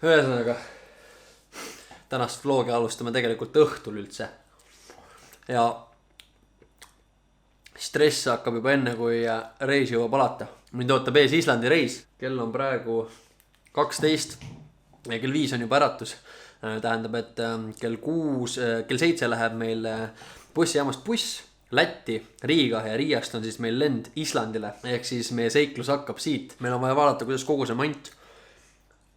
Ühesõnaga, tänast vlogi alustame tegelikult õhtul üldse. Ja stress hakkab juba enne, kui reis jõuab alata. Mind ootab ees Islandi reis. Kell on praegu 12 ja kell 5 on juba äratus. Tähendab, et kell 7 läheb meil bussijaamast buss Lätti, Riiga ja Riiast on siis meil lend Islandile. Ehk siis meie seiklus hakkab siit. Meil on vaja vaadata, kuidas kogu see mant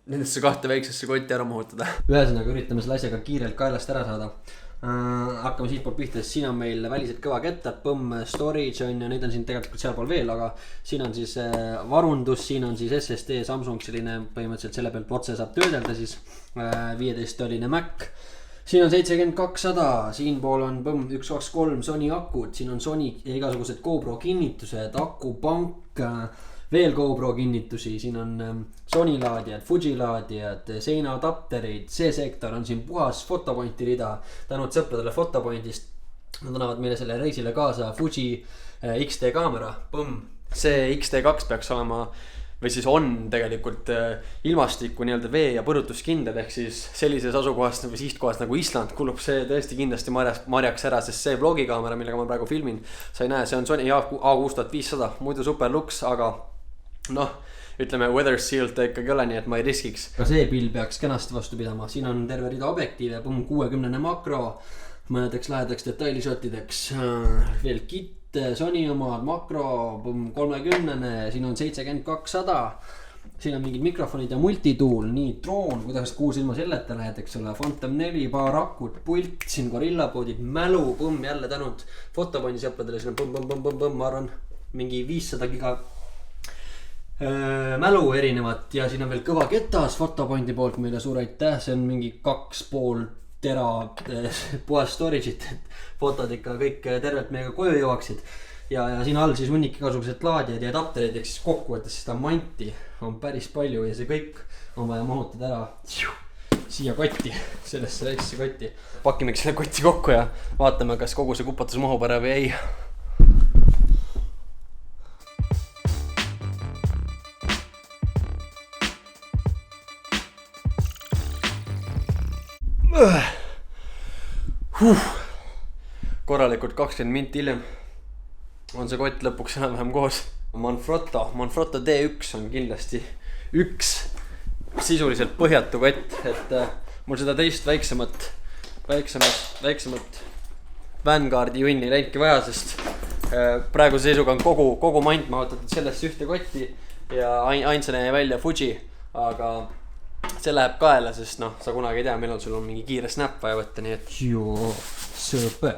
nendesse 2 väiksesse kotti ära mahutada. Ühesõnaga üritame selle asjaga kiirelt kaelast ära saada. Hakkame siit poolt pihta, siin on meil välised kõva kettad, põmm, storage on ja neid on siin tegelikult sealpool veel, aga siin on siis varundus, siin on siis SSD, Samsung selline põhimõtteliselt selle pealt otse saab töödelda siis 15-toline Mac. Siin on 7200, siin pool on põmm 123 Sony akud, siin on Sony ja igasugused GoPro kinnitused, akupank, veel GoPro kinnitusi, siin on Sony laadijad, Fuji laadijad, seinaadapterid, see sektor on siin puhas fotopointi rida. Tänud sõpradele fotopointist, nad annavad meile selle reisile kaasa Fuji XT kaamera, põmm. See XT2 peaks olema või siis on tegelikult ilmastikku nii-öelda vee- ja põrutuskindel, ehk siis sellises asukohas või sihtkohas nagu Island kulub see tõesti kindlasti marjaks ära, sest see vlogikaamera, millega ma praegu filmin, sa ei näe, see on Sony A6500, muidu super luks, aga noh, ütleme weather sealed ta ikkagi ole, nii et ma ei riskiks. Ka see pill peaks kenasti vastu pidama, siin on terve rida objektiive, põmm 60 makro, mõnedeks lähedaks detailishottideks, veel kit, Sony omad, makro, 30, siin on 7200, siin on mingid mikrofonid ja multitool, nii droon, kuidas 6 ilma selleta lähed, eks ole, Phantom 4, paar akut, pult, siin Gorillapoodid, mälu, põmm, jälle tänud fotopointi sõpradele, siin on põmm, ma arvan, mingi 500 giga mälu erinevat ja siin on veel kõva ketas fotopointi poolt meile suur aitäh, see on mingi 2,5 tera puhas storage'it, et fotod ikka kõik tervelt meiega koju jõuaksid ja siin all siis hunnik igasugused laadijad ja adapterid, eks siis kokkuvõttes seda manti on päris palju ja see kõik on vaja mahutada ära siia kotti, sellesse väiksesse kotti. Pakimegi selle kotti kokku ja vaatame, kas kogu see kupatus mahub ära või ei. Korralikult 20 minti hiljem on see kott lõpuks enam-vähem koos. Manfrotto D1 on kindlasti üks sisuliselt põhjatu kott, et mul seda teist väiksemat Vanguardi junni läinki vaja, sest praeguse seisuga on kogu mant mahutatud sellesse ühte kotti ja ainsana jäi välja Fuji, aga see läheb kaela, sest noh, sa kunagi ei tea, millal sul on mingi kiire snap vaja võtta, nii et joo, sõber.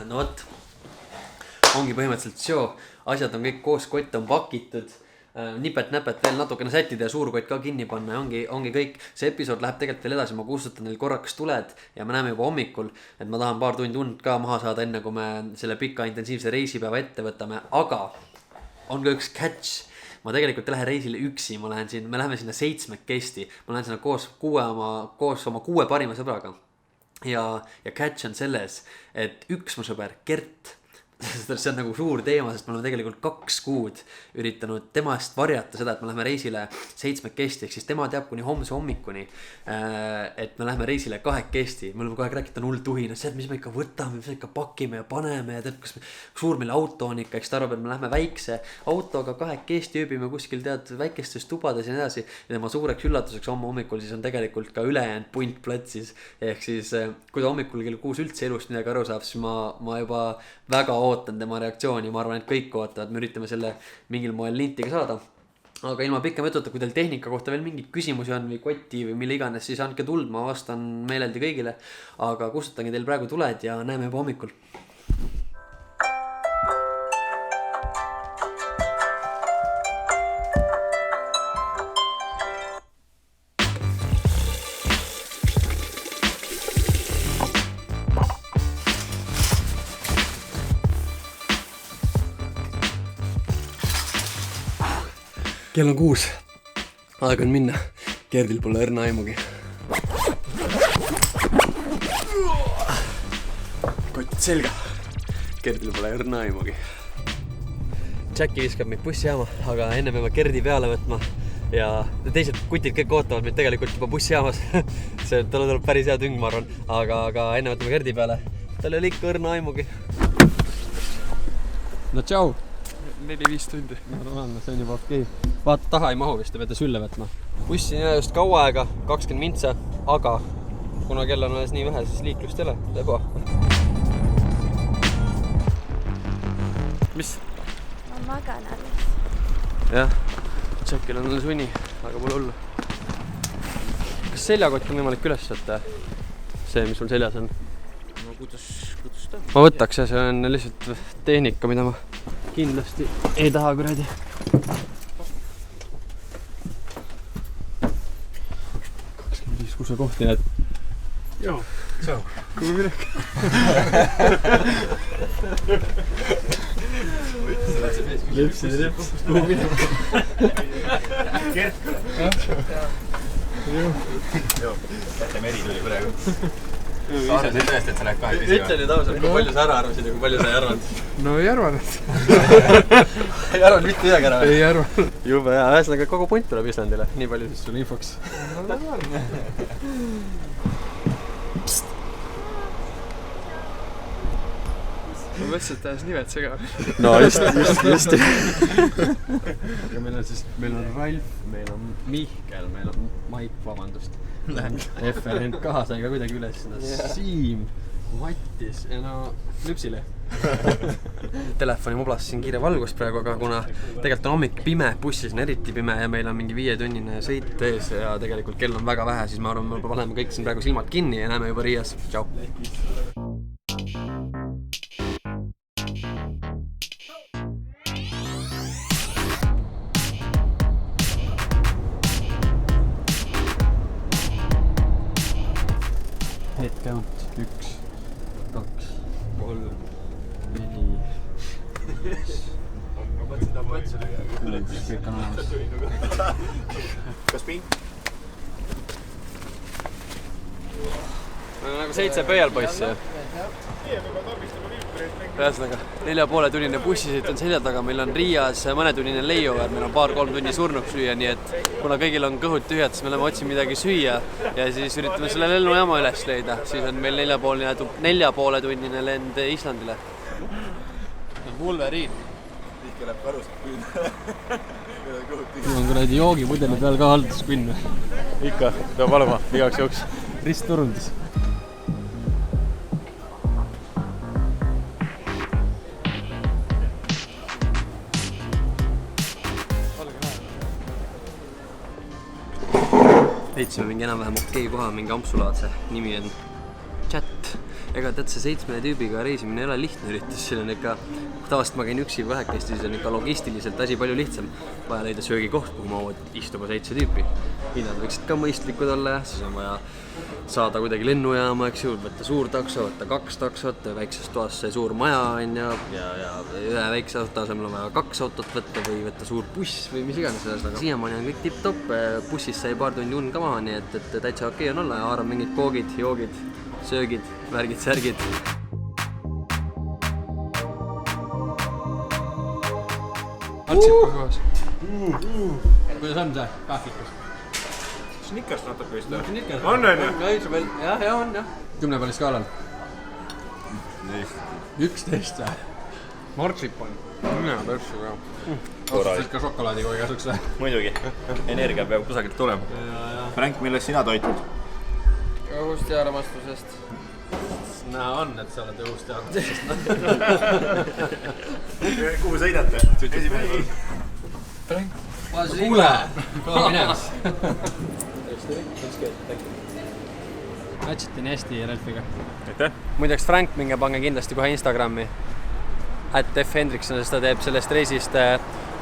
No võt, ongi põhimõtteliselt show, asjad on kõik koos, kott on pakitud, nipet-näpet veel natukene sättida ja suurkott ka kinni panna ja ongi kõik. See episood läheb tegelikult veel edasi, ma kustutan neil korraks tuled ja me näeme juba hommikul, et ma tahan paar tundi und ka maha saada enne, kui me selle pika intensiivse reisipäeva ette võtame, aga on ka üks catch. Ma tegelikult ei lähe reisile üksi, me läheme sinna 7-kesti, ma lähen sinna koos oma 6 parima sõbraga ja catch on selles, et üks mu sõber, Gert, see on nagu suur teema, sest me oleme tegelikult 2 kuud üritanud temast varjata seda, et me läheme reisile 7-kesti, ehk siis tema teab kuni homse hommikuni, et me läheme reisile 2-kesti. Me oleme kogu aeg rääkinud, on hull tuhin, et mis me ikka võtame, mis me ikka pakime ja paneme ja tead, kas suur meil auto on ikka, eks ta arvab, et me läheme väikse autoga 2-kesti, ööbime kuskil tead väikestes tubades ja nii edasi. Ja tema suureks üllatuseks homme hommikul siis on tegelikult ka ülejäänud punt platsis, ehk siis kui ta hommikul kell 6 üldse elust midagi aru saab, siis ma juba väga ootan tema reaktsiooni, ma arvan, et kõik ootavad, me üritame selle mingil moel lintiga saada. Aga ilma pikema jututa, kui teil tehnika kohta veel mingid küsimusi on või kotti või mille iganes, siis andke tuld, ma vastan meeleldi kõigile. Aga kustutangi teil praegu tuled ja näeme juba hommikul. Kell on 6. Aeg on minna. Gerdil pole õrna aimugi. selga. Gerdil pole õrna aimugi. Jacki viskab meid bussijaama, aga enne peame Gerdi peale võtma ja teised kutid kõik ootavad meid tegelikult juba bussijaamas. Talle tuleb päris hea tüng, ma arvan, aga enne võtame Gerdi peale. Tal oli ikka õrna aimugi. No tšau! 4-5 tundi. Normaalne, see on juba okei. Vaata, taha ei mahu vist, te peate sülle võtma. Bussi ei ole just kaua aega, 20 mintsa, aga kuna kell on alles nii vähe, siis liiklust ei ole. Lebo. Mis? Ma magan alles. Jah, Jackil on alles uni, aga pole hullu. Kas seljakott on võimalik üles võtta? See, mis sul seljas on? No kuidas ta? Ma võtaks ja see on lihtsalt tehnika, mida ma kindlasti ei taha kuradi. Kus sa kohti näed? Joo, tšau. Kuhu minek? Lepsid reps. Kuhu minek? Gert. Joo. Kätte meri tuli praegu. Sa arvasid tõesti, et sa lähed kahe küsima? Ütle nüüd ausalt, kui palju sa ära arvasid ja kui palju sa ei arvanud? No ei arvanud. Ei arvanud mitte midagi ära? Ei arvanud. Jube hea, ühesõnaga kogu punt tuleb Islandile. Nii palju siis sulle infoks. Ma mõtlesin, et tähes nimed segavad. No just. Aga meil on Ralf, meil on Mihkel, meil on Maik, vabandust. FNK sai ka kuidagi üles. Siim, Mattis ja no Lüpsile. Telefoni mublas siin kiire valgus praegu, aga kuna tegelikult on hommik pime, bussis on eriti pime ja meil on mingi 5-tunnine sõit ees ja tegelikult kell on väga vähe, siis ma arvan, me paneme kõik siin praegu silmad kinni ja näeme juba Riias. Tšau! Head count 1, 2, 3, 4, 5. Ma mõtlesin, ta mõtlesin. Kõik on olemas. Kas ping? Meil on nagu 7 pöialpoissi. Ühesõnaga, 4,5-tunnine bussisõit on selja taga, meil on Riias mõnetunnine layover, meil on 2-3 tunni surnuks süüa, nii et kuna kõigil on kõhud tühjad, siis me oleme otsime midagi süüa ja siis üritame selle lennujaama üles leida, siis on meil 4,5-tunnine lend Islandile. Wolverine. Ikka läheb karust püüda. Siin on kuradi joogipudeli peal ka halduskünn. Ikka, peab valuma igaks jooks. Ristturundus. Leidsime mingi enam-vähem okei koha, mingi ampsulaadse. Nimi on Chat. Ega tead, see 7 tüübiga reisimine ei ole lihtne üritus, siin on ikka, tavaliselt ma käin üksi vähekesti, siis on ikka logistiliselt asi palju lihtsam. Vaja leida söögikoht, kuhu mahuvad istuma 7 tüüpi. Hinnad võiksid ka mõistlikud olla ja siis on vaja saada kuidagi lennujaama, eks ju, võtta suur takso, võtta 2 taksot, väikses toas see suur maja on ja ühe väikse auto asemel on vaja 2 autot võtta või võtta suur buss või mis iganes. Siiamaani on kõik tipp-topp, bussis sai paar tundi und ka maha, nii et täitsa okei on olla ja haaran mingid koogid, joogid, söögid, värgid, särgid. Altsipa kohas. Kuidas on see kahvikus? Snickers natuke vist. Snickers. On, on, jah, on, jah. 10 peale skaalal. 11 või? Martsipan. Mina pärsu ka. Otsusid ka šokolaadi kui kasuks või? Muidugi, energia peab kusagilt tulema. Frank, millest sina toitud? Õhust ja armastusest. Näha on, et sa oled õhust ja armastusest. Kuhu sõidate? Esimene kord. Frank. Kuule! Kõva minemas. Matchiti nii hästi Ralfiga. Aitäh! Muideks Frank, minge pange kindlasti kohe Instagrami @fhendrikson, sest ta teeb sellest reisist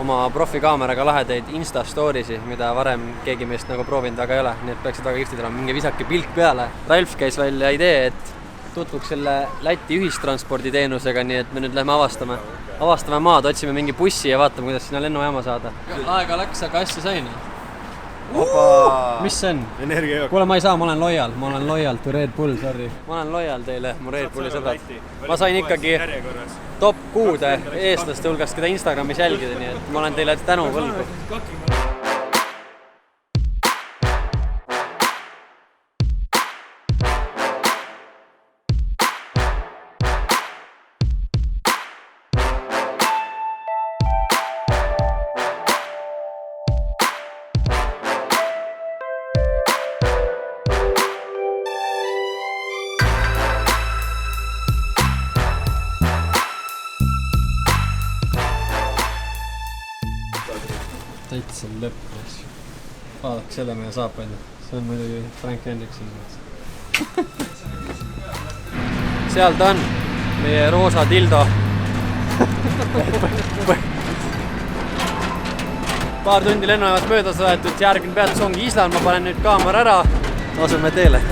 oma profikaameraga lahedaid Insta-storiesi, mida varem keegi meist nagu proovinud väga ei ole, nii et peaksid väga kihvtid olema, minge visake pilk peale. Ralf käis välja idee, et tutvuks selle Läti ühistransporditeenusega, nii et me nüüd lähme avastame maad, otsime mingi bussi ja vaatame, kuidas sinna lennujaama saada. Aega läks, aga asja sain. mis see on? Energiajook. Kuule, ma ei saa, ma olen loyal to Red Bull, sorry. Ma olen loyal teile, mu Red Bulli sõbrad. Ma sain ikkagi top 6 eestlaste hulgast, keda Instagramis jälgida, nii et ma olen teile tänu võlgu. Täitsa lõppes. Vaadake selle meie saapaid. See on muidugi Frank Hendriksen. Seal ta on, meie roosa dildo. Paar tundi lennujaamast mööda võetud, järgmine peatus ongi Island, ma panen nüüd kaamera ära, asume teele.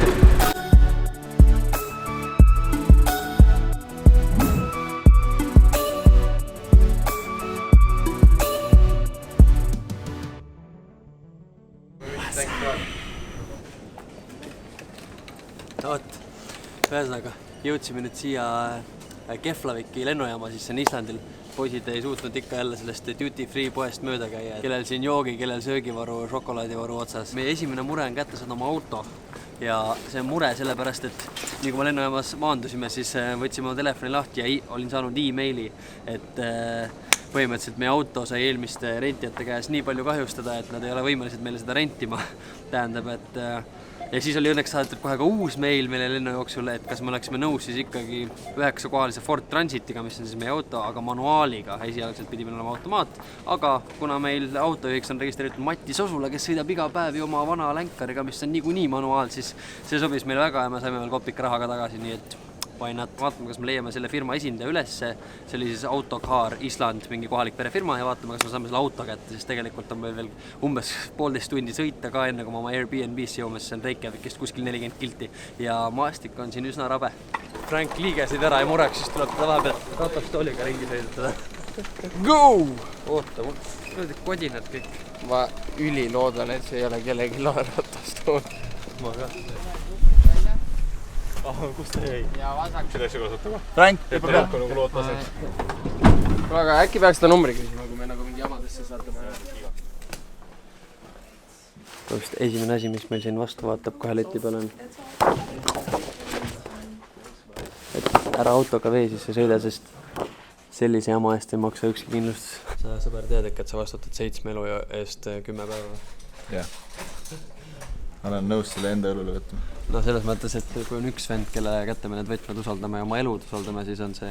Oot, ühesõnaga, jõudsime nüüd siia Keflaviki lennujaama, siis see on Islandil. Poisid ei suutnud ikka jälle sellest duty free poest mööda käia. Kellel siin joogi, kellel söögivaru, šokolaadivaru otsas. Meie esimene mure on kätte saada oma auto. Ja see on mure sellepärast, et nii kui me lennujaamas maandusime, siis võtsime telefoni lahti ja olin saanud e-maili, et põhimõtteliselt meie auto sai eelmiste rentijate käes nii palju kahjustada, et nad ei ole võimelised meile seda rentima. Tähendab, et ja siis oli õnneks saadetud kohe ka uus meil meile lennujooksul, et kas me oleksime nõus siis ikkagi 9-kohalise Ford Transitiga, mis on siis meie auto, aga manuaaliga. Esialgselt pidi meil olema automaat, aga kuna meil autojuhiks on registreeritud Mati Sosula, kes sõidab iga päev oma vana länkariga, mis on niikuinii manuaal, siis see sobis meile väga ja me saime veel kopika rahaga tagasi, nii et vaatame, kas me leiame selle firma esindaja ülesse. See oli siis Autocar Island, mingi kohalik perefirma ja vaatame, kas me saame selle auto kätte, sest tegelikult on meil veel umbes 1,5 tundi sõita ka enne, kui ma oma Airbnb'sse jõuame, see on Reykjavikist kuskil 40 kilti ja maastik on siin üsna rabe. Frank liigesid ära ja mureks, siis tuleb teda vahepeal ratastooliga ringi sõidutada. Go! Oota, mul kodinad kõik. Ma üli loodan, et see ei ole kellegi ratastool. Ma ka. Kus ta jäi? Ja vasak. Seda asja kasutama. Frank, Et telefon nagu lootaseks. Aga äkki peaks seda numbri küsima, kui me nagu mingi jamadesse saatame. Just esimene asi, mis meil siin vastu vaatab kohe leti peal on. Et ära autoga vee sisse sõida, sest sellise jama eest ei maksa ükski kindlustus. Sa sõber tead, et sa vastutad 7 elu eest 10 päeva. Jah. Olen nõus selle enda õlule võtma. No selles mõttes, et kui on üks vend, kelle kätte me need võtmed usaldame ja oma elud usaldame, siis on see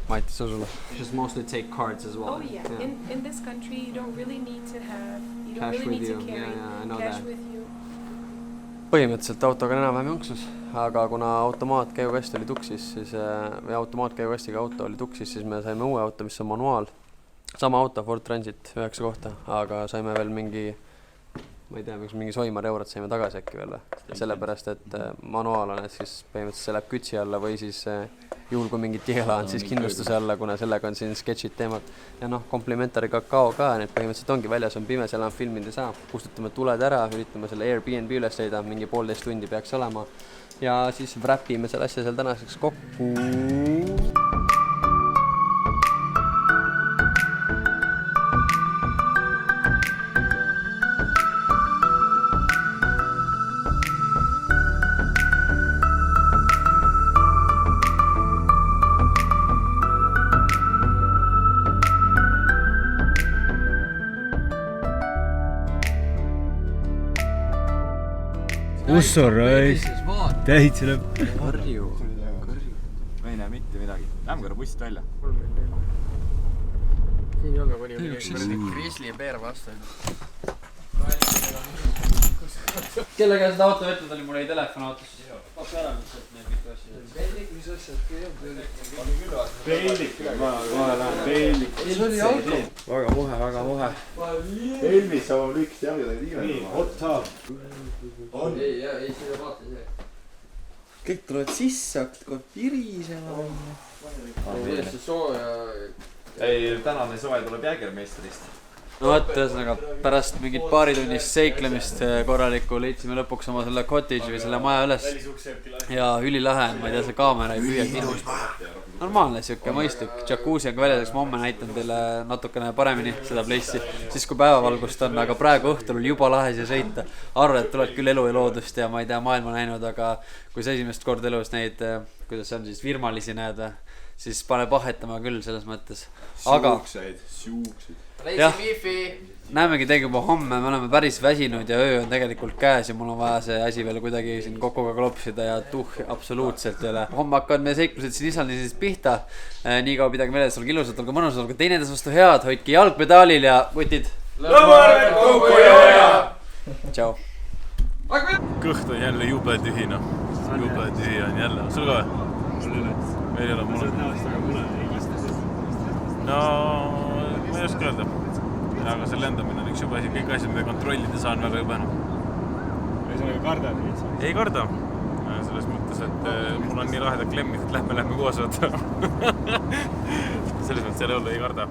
Mati Sosula. Just mostly take cards as well. Oh yeah. In this country you don't really need to have Cash with you. carry Yeah, I know cash that. with you. Põhimõtteliselt autoga on enam-vähem jonksus, aga kuna automaatkäigukast oli tuksis, siis või automaatkäigukastiga auto oli tuksis, siis me saime uue auto, mis on manuaal. Sama auto, Ford Transit, 9 kohta, aga saime veel mingi ma ei tea, mingi Soimar eurot saime tagasi äkki veel. Sellepärast, et manuaal on, et siis põhimõtteliselt see läheb kütsi alla või siis juhul kui mingit tihela on, siis kindlustuse alla, kuna sellega on siin sketšid teemad. Ja noh, komplimentari kakao ka, need põhimõtteliselt ongi väljas, on pime, seal on filmid ei saa. Kustutame tuled ära, üritame selle Airbnb üles leida, mingi 1,5 tundi peaks olema. Ja siis wrapime selle asja seal tänaseks kokku. Usso raisk, täitsa lõpp. Karju. Ma ei näe mitte midagi. Lähme korra bussist välja. Siin ei ole kuni Grizzly ja Bear vastu. Kelle käes seda auto võtnud oli, mul ei telefon autos. Pakku ära lihtsalt need mitu asja. Peilik, mis asjad? Peilik, ma lähen peilik. See oli auto. Väga mohe. Elvis saab lükkist jalgada tiive. Nii, ottaab. Ei, siin on vaata see. Kõik tulevad sisse, hakkad pirisema. Täiesti sooja. Ei, tänane soe tuleb Jägermeisterist. no vot, ühesõnaga pärast mingit paaritunnist seiklemist korralikku leidsime lõpuks oma selle cottage või selle maja üles. Ja ülilahe on, ma ei tea, see kaamera ei püüa minus. Normaalne siuke mõistlik. Jacuzzi on ka väljaseks, ma homme näitan teile natukene paremini seda place'i. Siis kui päevavalgust on, aga praegu õhtul oli juba lahe siia sõita. Arvad, et tuled küll elu ja loodust ja ma ei tea, maailma näinud, aga kui sa esimest kord elus neid, kuidas see on siis, virmalisi näed, siis pane pahetama küll selles mõttes. Aga jah, näemegi tegi juba homme, me oleme päris väsinud ja öö on tegelikult käes ja mul on vaja see asi veel kuidagi siin kokuga klopsida ja absoluutselt ei ole. Homme hakkavad meie seiklused siin Islandis siis pihta. Nii kaua pidage meeles, olge ilusad, olge mõnusad, olge teineteise vastu head, hoidke jalgpedaalil ja kutid. Lõmmarvet kokku jooja! Tšau. Kõht on jälle jube tühi, noh. Jube tühi on jälle. Sul ka või? Meil ei ole mulle. No, ma ei oska öelda. Aga see lendamine on üks juba asi, kõik asjad, mida kontrollida saan väga jube. Või sa nagu kardad? Ei karda. Selles mõttes, et mul on nii lahedad klemmid, et lähme koos võtta. Selles mõttes selle olla ei karda.